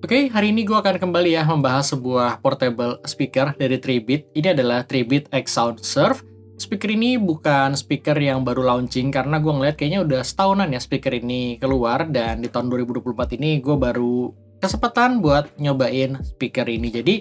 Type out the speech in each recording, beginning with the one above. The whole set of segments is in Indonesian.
Oke, hari ini gue akan kembali ya membahas sebuah portable speaker dari Tribit. Ini adalah Tribit X Sound Surf. Speaker ini bukan speaker yang baru launching karena gue ngeliat kayaknya udah setahunan ya speaker ini keluar, dan di tahun 2024 ini gue baru kesempatan buat nyobain speaker ini. Jadi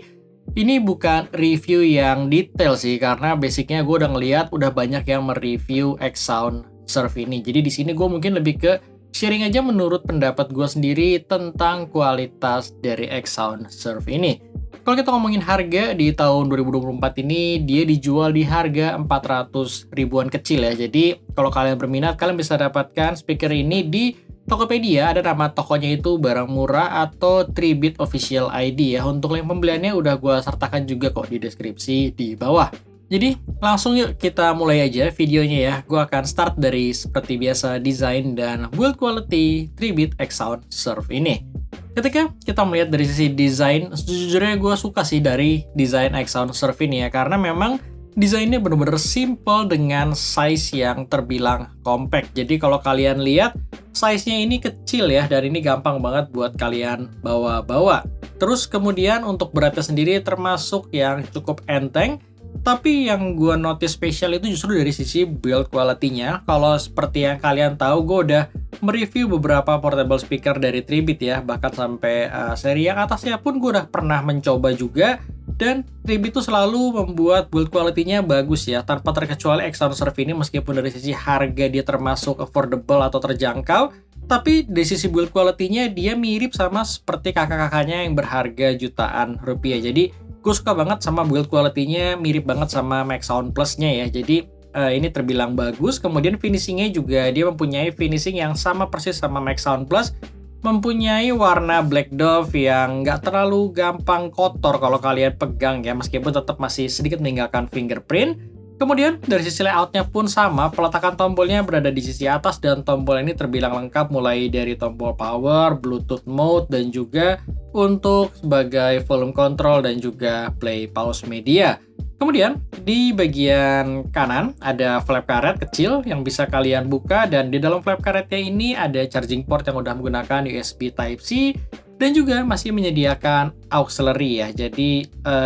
ini bukan review yang detail sih, karena basicnya gue udah ngeliat udah banyak yang mereview X Sound Surf ini. Jadi di sini gue mungkin lebih ke sharing aja menurut pendapat gue sendiri tentang kualitas dari X Sound Surf ini. Kalau kita ngomongin harga di tahun 2024 ini, dia dijual di harga 400 ribuan kecil ya. Jadi kalau kalian berminat, kalian bisa dapatkan speaker ini di Tokopedia. Ada nama tokonya itu Barang Murah atau Tribit Official ID ya. Untuk link pembeliannya udah gue sertakan juga kok di deskripsi di bawah. Jadi langsung yuk kita mulai aja videonya ya. Gue akan start dari seperti biasa desain dan build quality Tribit X Sound Surf ini. Ketika kita melihat dari sisi desain, sejujurnya gue suka sih dari desain X Sound Surf ini ya, karena memang desainnya bener-bener simple dengan size yang terbilang compact. Jadi kalau kalian lihat, size-nya ini kecil ya, dan ini gampang banget buat kalian bawa-bawa. Terus kemudian untuk beratnya sendiri termasuk yang cukup enteng. Tapi yang gue notice spesial itu justru dari sisi build quality-nya. Kalau seperti yang kalian tahu, gue udah mereview beberapa portable speaker dari Tribit ya. Bahkan sampai seri yang atasnya pun gue udah pernah mencoba juga. Dan Tribit itu selalu membuat build quality-nya bagus ya. Tanpa terkecuali X Sound Surf ini, meskipun dari sisi harga dia termasuk affordable atau terjangkau, tapi dari sisi build quality-nya dia mirip sama seperti kakak-kakaknya yang berharga jutaan rupiah. Jadi gue suka banget sama build quality-nya, mirip banget sama Max Sound Plus-nya ya. Jadi ini terbilang bagus. Kemudian finishing-nya juga dia mempunyai finishing yang sama persis sama Max Sound Plus. Mempunyai warna black dove yang nggak terlalu gampang kotor kalau kalian pegang ya, meskipun tetap masih sedikit meninggalkan fingerprint. Kemudian dari sisi layoutnya pun sama, peletakan tombolnya berada di sisi atas dan tombol ini terbilang lengkap mulai dari tombol power, Bluetooth mode, dan juga untuk sebagai volume control dan juga play pause media. Kemudian di bagian kanan ada flap karet kecil yang bisa kalian buka, dan di dalam flap karetnya ini ada charging port yang udah menggunakan USB Type-C dan juga masih menyediakan auxiliary ya. Jadi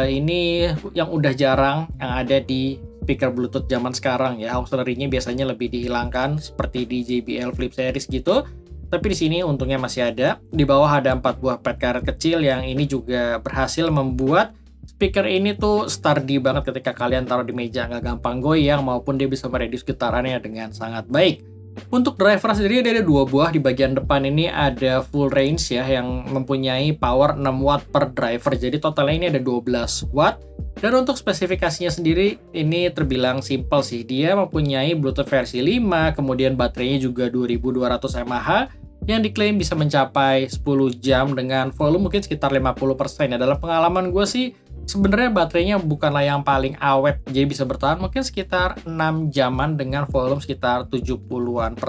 ini yang udah jarang yang ada di speaker Bluetooth zaman sekarang ya. Auxiliary-nya biasanya lebih dihilangkan seperti di JBL Flip Series gitu. Tapi di sini untungnya masih ada. Di bawah ada 4 buah pad karet kecil yang ini juga berhasil membuat speaker ini tuh sturdy banget ketika kalian taruh di meja, nggak gampang goyang maupun dia bisa mereduce getarannya dengan sangat baik. Untuk driver sendiri ada 2 buah. Di bagian depan ini ada full range ya yang mempunyai power 6 watt per driver. Jadi totalnya ini ada 12 watt. Dan untuk spesifikasinya sendiri ini terbilang simple sih. Dia mempunyai Bluetooth versi 5, kemudian baterainya juga 2200 mAh yang diklaim bisa mencapai 10 jam dengan volume mungkin sekitar 50% ya. Dalam pengalaman gue sih sebenarnya baterainya bukanlah yang paling awet, jadi bisa bertahan mungkin sekitar 6 jaman dengan volume sekitar 70-an%.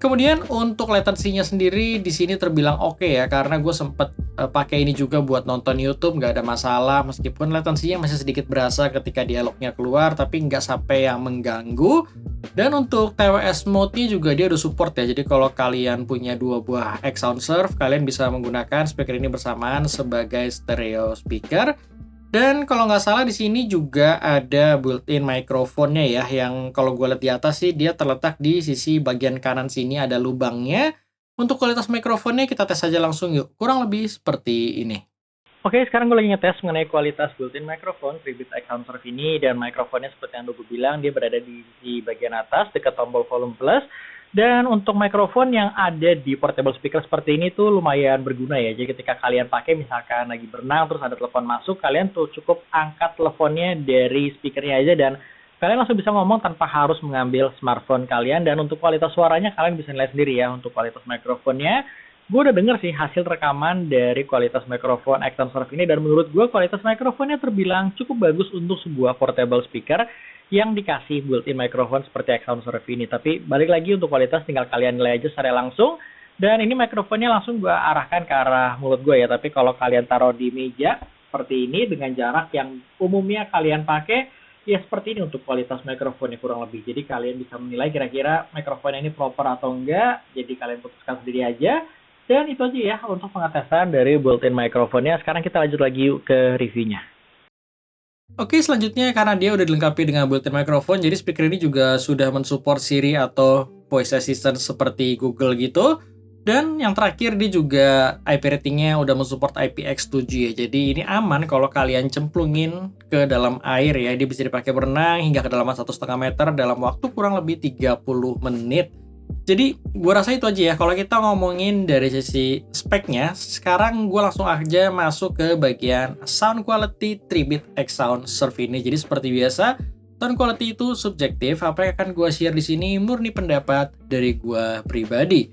Kemudian untuk latency-nya sendiri di sini terbilang oke ya, karena gue sempet pakai ini juga buat nonton YouTube, nggak ada masalah, meskipun latency-nya masih sedikit berasa ketika dialognya keluar, tapi nggak sampai yang mengganggu. Dan untuk TWS mode-nya juga dia udah support ya, jadi kalau kalian punya 2 buah X Sound Surf, kalian bisa menggunakan speaker ini bersamaan sebagai stereo speaker. Dan kalau nggak salah di sini juga ada built-in microphone-nya ya, yang kalau gue lihat di atas sih dia terletak di sisi bagian kanan sini ada lubangnya. Untuk kualitas mikrofonnya kita tes aja langsung yuk, kurang lebih seperti ini. Oke, sekarang gue lagi ngetes mengenai kualitas built-in microphone Tribit X Sound Surf ini, dan mikrofonnya seperti yang gue bilang dia berada di bagian atas dekat tombol volume plus. Dan untuk mikrofon yang ada di portable speaker seperti ini tuh lumayan berguna ya. Jadi ketika kalian pakai misalkan lagi berenang terus ada telepon masuk, kalian tuh cukup angkat teleponnya dari speakernya aja dan kalian langsung bisa ngomong tanpa harus mengambil smartphone kalian. Dan untuk kualitas suaranya kalian bisa nilai sendiri ya untuk kualitas mikrofonnya. Gue udah denger sih hasil rekaman dari kualitas mikrofon X Sound Surf ini, dan menurut gue kualitas mikrofonnya terbilang cukup bagus untuk sebuah portable speaker yang dikasih built-in microphone seperti X Sound Surf ini. Tapi balik lagi untuk kualitas tinggal kalian nilai aja secara langsung. Dan ini mikrofonnya langsung gue arahkan ke arah mulut gue ya. Tapi kalau kalian taruh di meja seperti ini dengan jarak yang umumnya kalian pakai, ya seperti ini untuk kualitas mikrofonnya kurang lebih. Jadi kalian bisa menilai kira-kira mikrofonnya ini proper atau enggak. Jadi kalian putuskan sendiri aja. Dan itu aja ya untuk pengetesan dari built-in microphone-nya. Sekarang kita lanjut lagi yuk ke reviewnya. Oke, selanjutnya karena dia udah dilengkapi dengan built-in microphone, jadi speaker ini juga sudah mensupport Siri atau voice assistant seperti Google gitu. Dan yang terakhir dia juga IP ratingnya udah mensupport IPX7 ya. Jadi ini aman kalau kalian cemplungin ke dalam air ya. Dia bisa dipakai berenang hingga kedalaman 1,5 meter dalam waktu kurang lebih 30 menit. Jadi gue rasa itu aja ya. Kalau kita ngomongin dari sisi speknya, sekarang gue langsung aja masuk ke bagian sound quality 3-bit X Sound Surf ini. Jadi seperti biasa, sound quality itu subjektif. Apa yang akan gue share di sini murni pendapat dari gue pribadi.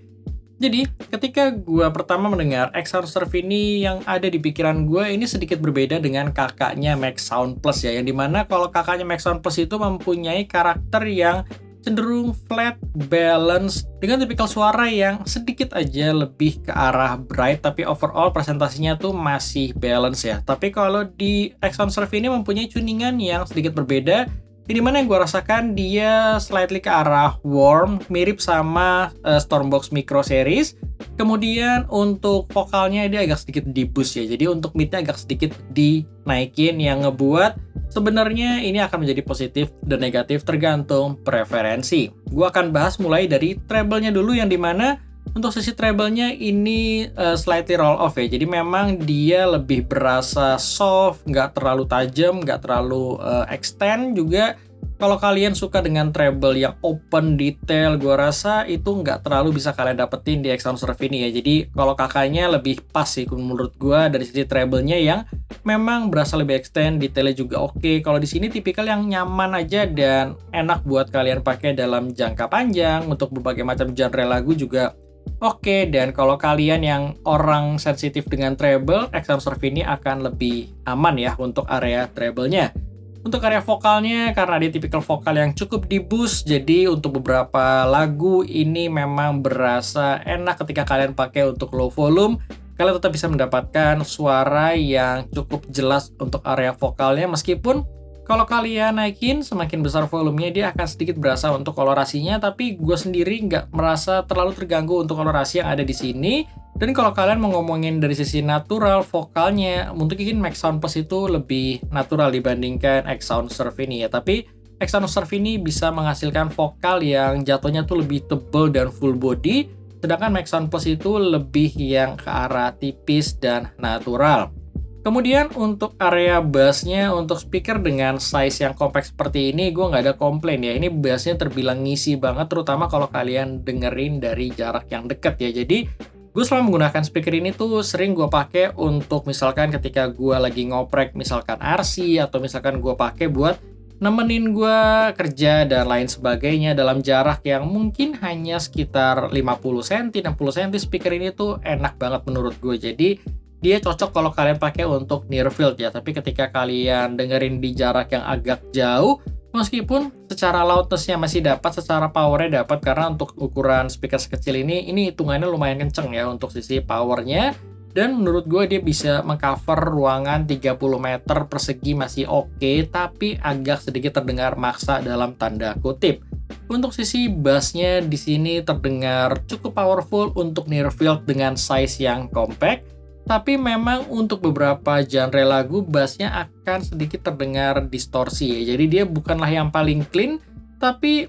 Jadi ketika gue pertama mendengar X Sound Surf ini, yang ada di pikiran gue ini sedikit berbeda dengan kakaknya Max Sound Plus ya. Yang dimana kalau kakaknya Max Sound Plus itu mempunyai karakter yang cenderung flat, balance, dengan tipikal suara yang sedikit aja lebih ke arah bright, tapi overall presentasinya tuh masih balance ya. Tapi kalau di X Sound Surf ini mempunyai tuningan yang sedikit berbeda, di mana yang gue rasakan dia slightly ke arah warm, mirip sama Stormbox Micro Series. Kemudian untuk vokalnya dia agak sedikit di boost ya, jadi untuk midnya agak sedikit dinaikin yang ngebuat sebenarnya ini akan menjadi positif dan negatif tergantung preferensi. Gue akan bahas mulai dari treble-nya dulu, yang dimana untuk sisi treble-nya ini slightly roll off ya. Jadi memang dia lebih berasa soft, nggak terlalu tajam, nggak terlalu extend juga. Kalau kalian suka dengan treble yang open detail, gue rasa itu nggak terlalu bisa kalian dapetin di X Sound Surf ini ya. Jadi kalau kakaknya lebih pas sih menurut gue dari sisi treble-nya yang memang berasa lebih extend, detailnya juga oke. Kalau di sini tipikal yang nyaman aja dan enak buat kalian pakai dalam jangka panjang untuk berbagai macam genre lagu juga oke. Dan kalau kalian yang orang sensitif dengan treble, X Sound Surf ini akan lebih aman ya untuk area treble-nya. Untuk area vokalnya, karena dia tipikal vokal yang cukup di boost, jadi untuk beberapa lagu ini memang berasa enak ketika kalian pakai untuk low volume. Kalian tetap bisa mendapatkan suara yang cukup jelas untuk area vokalnya, meskipun kalau kalian naikin semakin besar volumenya dia akan sedikit berasa untuk kolorasinya, tapi gue sendiri nggak merasa terlalu terganggu untuk kolorasi yang ada di sini. Dan kalau kalian mau ngomongin dari sisi natural vokalnya, mungkin Max Sound Plus itu lebih natural dibandingkan X Sound Surf ini ya. Tapi X Sound Surf ini bisa menghasilkan vokal yang jatuhnya tuh lebih tebal dan full body, sedangkan Max Sound Plus itu lebih yang ke arah tipis dan natural. Kemudian untuk area bassnya, untuk speaker dengan size yang compact seperti ini, gue nggak ada komplain ya. Ini bassnya terbilang ngisi banget, terutama kalau kalian dengerin dari jarak yang dekat ya. Jadi gue selama menggunakan speaker ini tuh sering gue pakai untuk misalkan ketika gue lagi ngoprek misalkan RC, atau misalkan gue pakai buat nemenin gue kerja dan lain sebagainya dalam jarak yang mungkin hanya sekitar 50 cm, 60 cm. Speaker ini tuh enak banget menurut gue. Jadi dia cocok kalau kalian pakai untuk near field ya. Tapi ketika kalian dengerin di jarak yang agak jauh, meskipun secara loudness-nya masih dapat, secara power-nya dapat, karena untuk ukuran speaker sekecil ini hitungannya lumayan kenceng ya untuk sisi power-nya. Dan menurut gue dia bisa mengcover ruangan 30 meter persegi masih oke, tapi agak sedikit terdengar maksa dalam tanda kutip. Untuk sisi bass-nya di sini terdengar cukup powerful untuk near field dengan size yang compact. Tapi memang untuk beberapa genre lagu bassnya akan sedikit terdengar distorsi ya. Jadi dia bukanlah yang paling clean, tapi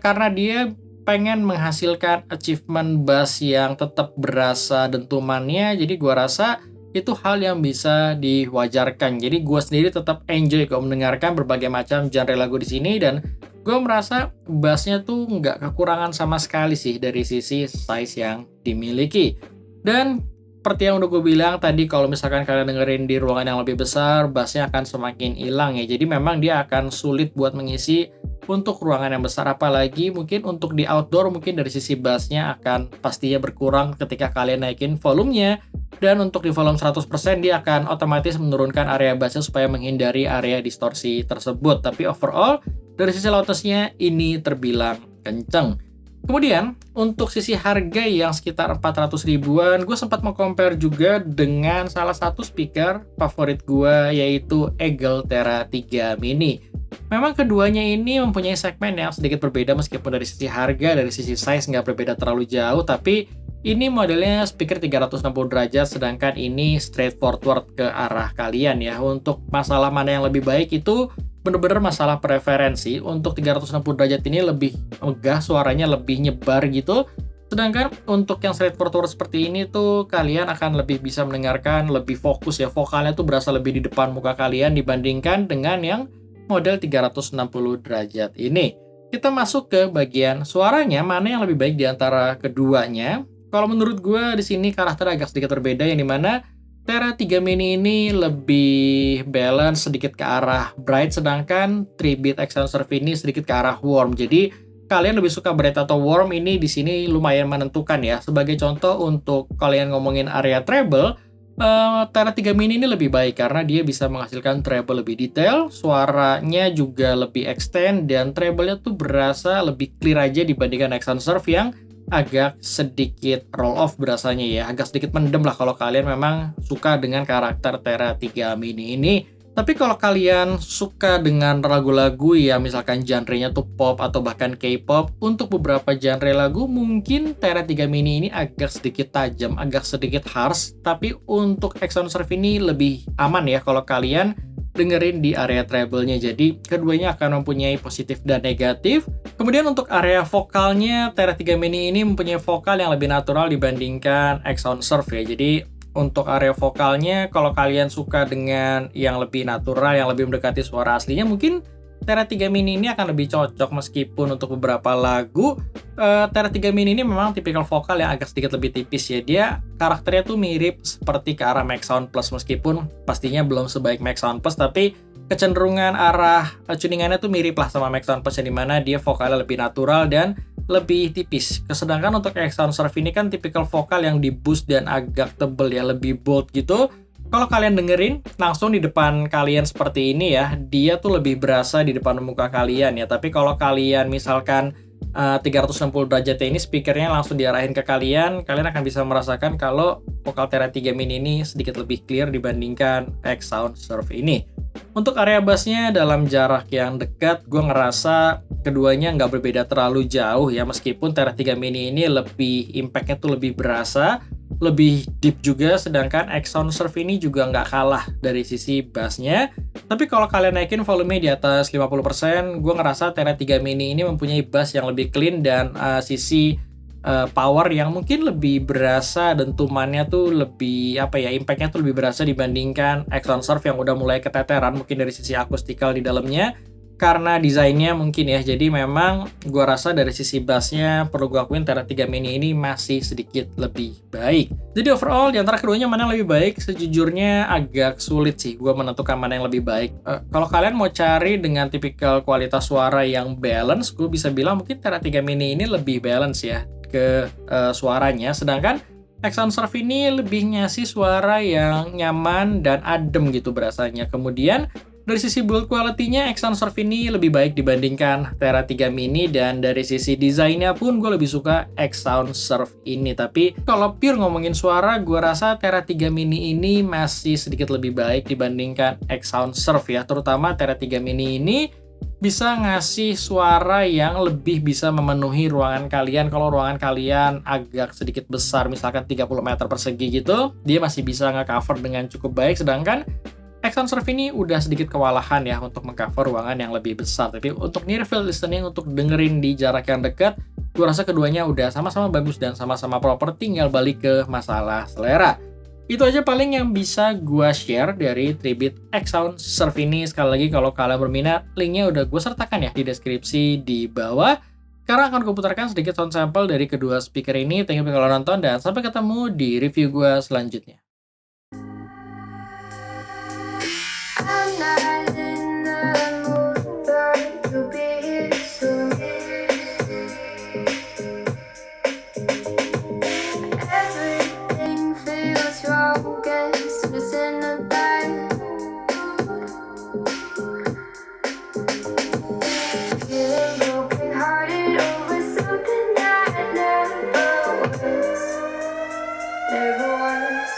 karena dia pengen menghasilkan achievement bass yang tetap berasa dentumannya, jadi gua rasa itu hal yang bisa diwajarkan. Jadi gua sendiri tetap enjoy kalau mendengarkan berbagai macam genre lagu di sini, dan gua merasa bassnya tuh nggak kekurangan sama sekali sih dari sisi size yang dimiliki. Dan seperti yang udah gue bilang tadi, kalau misalkan kalian dengerin di ruangan yang lebih besar, bassnya akan semakin hilang ya. Jadi memang dia akan sulit buat mengisi untuk ruangan yang besar, apalagi mungkin untuk di outdoor, mungkin dari sisi bassnya akan pastinya berkurang ketika kalian naikin volumenya. Dan untuk di volume 100% dia akan otomatis menurunkan area bassnya supaya menghindari area distorsi tersebut. Tapi overall dari sisi loudness-nya ini terbilang kenceng. Kemudian, untuk sisi harga yang sekitar 400 ribuan, gue sempat mau-compare juga dengan salah satu speaker favorit gue, yaitu Eagle Terra 3 Mini. Memang keduanya ini mempunyai segmen yang sedikit berbeda, meskipun dari sisi harga, dari sisi size nggak berbeda terlalu jauh, tapi Ini modelnya speaker 360 derajat, sedangkan ini straight forward ke arah kalian ya. Untuk masalah mana yang lebih baik itu bener-bener masalah preferensi. Untuk 360 derajat ini lebih megah, suaranya lebih nyebar gitu. Sedangkan untuk yang straight forward seperti ini tuh kalian akan lebih bisa mendengarkan, lebih fokus ya. Vokalnya tuh berasa lebih di depan muka kalian dibandingkan dengan yang model 360 derajat ini. Kita masuk ke bagian suaranya, mana yang lebih baik di antara keduanya. Kalau menurut gue di sini karakter agak sedikit berbeda, yang dimana Tera 3 Mini ini lebih balance sedikit ke arah bright, sedangkan 3-bit Exound Surf ini sedikit ke arah warm. Jadi kalian lebih suka bright atau warm ini di sini lumayan menentukan ya. Sebagai contoh untuk kalian ngomongin area treble, Tera 3 Mini ini lebih baik karena dia bisa menghasilkan treble lebih detail, suaranya juga lebih extend, dan treble-nya tuh berasa lebih clear aja dibandingkan Exound Surf yang agak sedikit roll off berasanya ya, agak sedikit mendem lah kalau kalian memang suka dengan karakter Tera 3 Mini ini. Tapi kalau kalian suka dengan lagu-lagu ya misalkan genre-nya tuh pop atau bahkan K-pop, untuk beberapa genre lagu mungkin Tera 3 Mini ini agak sedikit tajam, agak sedikit harsh, tapi untuk Exound Surf ini lebih aman ya kalau kalian dengerin di area treble-nya. Jadi keduanya akan mempunyai positif dan negatif. Kemudian untuk area vokalnya, Tera 3 Mini ini mempunyai vokal yang lebih natural dibandingkan Exound Surf ya. Jadi untuk area vokalnya, kalau kalian suka dengan yang lebih natural, yang lebih mendekati suara aslinya, mungkin Tera 3 Mini ini akan lebih cocok. Meskipun untuk beberapa lagu, Tera 3 Mini ini memang tipikal vokal yang agak sedikit lebih tipis ya. Dia karakternya tuh mirip seperti ke arah Max Sound Plus, meskipun pastinya belum sebaik Max Sound Plus, tapi kecenderungan arah tuningannya tuh mirip lah sama Max Sound Plus, yang dimana dia vokalnya lebih natural dan lebih tipis. Sedangkan untuk Exound Surf ini kan tipikal vokal yang di boost dan agak tebel ya, lebih bold gitu. Kalau kalian dengerin langsung di depan kalian seperti ini ya, dia tuh lebih berasa di depan muka kalian ya. Tapi kalau kalian misalkan 360 derajat ini speakernya langsung diarahin ke kalian, kalian akan bisa merasakan kalau vokal Tera 3 Mini ini sedikit lebih clear dibandingkan Exound Surf ini. Untuk area bassnya dalam jarak yang dekat, gue ngerasa keduanya nggak berbeda terlalu jauh ya, meskipun Tera 3 Mini ini lebih impact-nya tuh lebih berasa, lebih deep juga, sedangkan Exound Surf ini juga nggak kalah dari sisi bassnya. Tapi kalau kalian naikin volume di atas 50%, gue ngerasa Tera 3 Mini ini mempunyai bass yang lebih clean dan sisi power yang mungkin lebih berasa, dentumannya tuh lebih impact-nya tuh lebih berasa dibandingkan Exound Surf yang udah mulai keteteran mungkin dari sisi akustikal di dalamnya karena desainnya mungkin ya. Jadi memang gua rasa dari sisi bassnya perlu gua akuin Tera 3 Mini ini masih sedikit lebih baik. Jadi overall di antara keduanya mana yang lebih baik, sejujurnya agak sulit sih gua menentukan mana yang lebih baik. Kalau kalian mau cari dengan tipikal kualitas suara yang balance, gue bisa bilang mungkin Tera 3 Mini ini lebih balance ya ke suaranya, sedangkan Exound Surf ini lebih ngasih suara yang nyaman dan adem gitu berasanya. Kemudian dari sisi build quality-nya Exound Surf ini lebih baik dibandingkan Tera 3 Mini, dan dari sisi desainnya pun gue lebih suka Exound Surf ini. Tapi kalau pure ngomongin suara, gue rasa Tera 3 Mini ini masih sedikit lebih baik dibandingkan Exound Surf ya. Terutama Tera 3 Mini ini bisa ngasih suara yang lebih bisa memenuhi ruangan kalian. Kalau ruangan kalian agak sedikit besar, misalkan 30 meter persegi gitu, dia masih bisa nge-cover dengan cukup baik. Sedangkan Exound Surf ini udah sedikit kewalahan ya untuk meng-cover ruangan yang lebih besar. Tapi untuk near field listening, untuk dengerin di jarak yang dekat, gue rasa keduanya udah sama-sama bagus dan sama-sama proper, tinggal balik ke masalah selera. Itu aja paling yang bisa gue share dari 3-bit Exound Surf ini. Sekali lagi kalau kalian berminat, linknya udah gue sertakan ya di deskripsi di bawah. Sekarang akan gue putarkan sedikit sound sample dari kedua speaker ini. Thank you kalau nonton, dan sampai ketemu di review gue selanjutnya. Never was